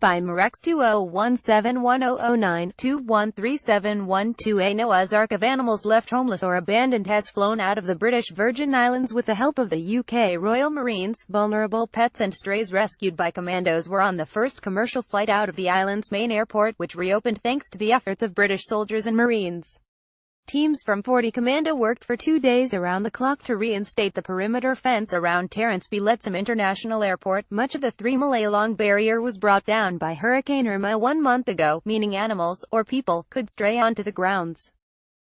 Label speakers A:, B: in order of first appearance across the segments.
A: by MarEx 20171009213712. A Noah's Ark of animals left homeless or abandoned has flown out of the British Virgin Islands with the help of the UK Royal Marines. Vulnerable pets and strays rescued by commandos were on the first commercial flight out of the island's main airport, which reopened thanks to the efforts of British soldiers and Marines. Teams from 40 Commando worked for 2 days around the clock to reinstate the perimeter fence around Terence B. Lettsome International Airport. Much of the 3-mile-long barrier was brought down by Hurricane Irma 1 month ago, meaning animals, or people, could stray onto the grounds.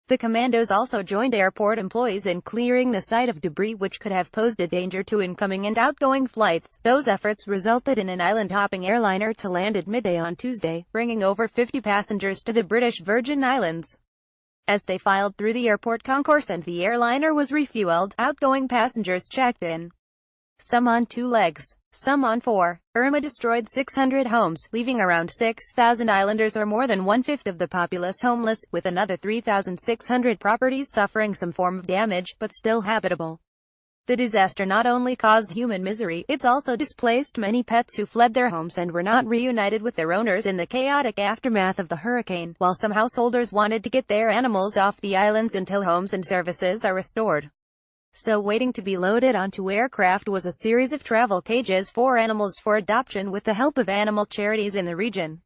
A: The commandos also joined airport employees in clearing the site of debris which could have posed a danger to incoming and outgoing flights. Those efforts resulted in an island-hopping airliner to land at midday on Tuesday, bringing over 50 passengers to the British Virgin Islands. As they filed through the airport concourse and the airliner was refueled, outgoing passengers checked in. Some on 2 legs, some on 4. Irma destroyed 600 homes, leaving around 6,000 islanders, or more than 1/5 of the populace, homeless, with another 3,600 properties suffering some form of damage, but still habitable. The disaster not only caused human misery, it's also displaced many pets who fled their homes and were not reunited with their owners in the chaotic aftermath of the hurricane, while some householders wanted to get their animals off the islands until homes and services are restored. So waiting to be loaded onto aircraft was a series of travel cages for animals for adoption with the help of animal charities in the region.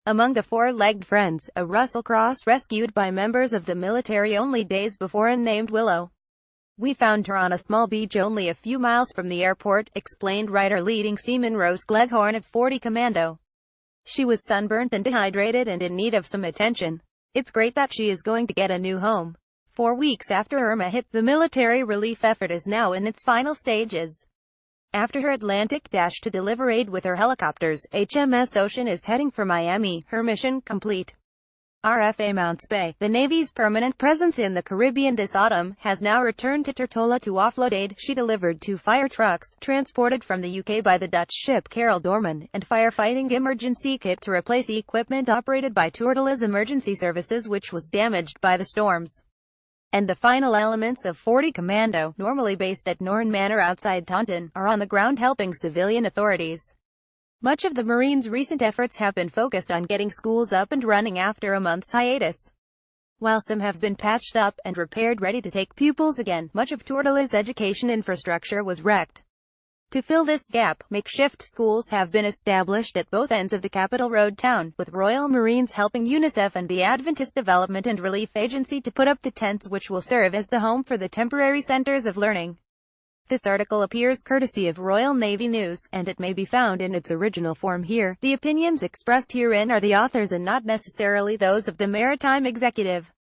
A: Among the 4-legged friends, a Russell Cross rescued by members of the military only days before and named Willow. "We found her on a small beach only a few miles from the airport," explained Leading Seaman Rose Gleghorn of 40 Commando. "She was sunburnt and dehydrated and in need of some attention. It's great that she is going to get a new home." 4 weeks after Irma hit, the military relief effort is now in its final stages. After her Atlantic dash to deliver aid with her helicopters, HMS Ocean is heading for Miami, her mission complete. RFA Mounts Bay, the Navy's permanent presence in the Caribbean this autumn, has now returned to Tortola to offload aid. She delivered 2 fire trucks, transported from the UK by the Dutch ship Carol Dorman, and firefighting emergency kit to replace equipment operated by Tortola's emergency services, which was damaged by the storms. And the final elements of 40 Commando, normally based at Norrin Manor outside Taunton, are on the ground helping civilian authorities. Much of the Marines' recent efforts have been focused on getting schools up and running after a month's hiatus. While some have been patched up and repaired ready to take pupils again, much of Tortola's education infrastructure was wrecked. To fill this gap, makeshift schools have been established at both ends of the Capitol Road town, with Royal Marines helping UNICEF and the Adventist Development and Relief Agency to put up the tents which will serve as the home for the temporary centers of learning. This article appears courtesy of Royal Navy News, and it may be found in its original form here. The opinions expressed herein are the author's and not necessarily those of the Maritime Executive.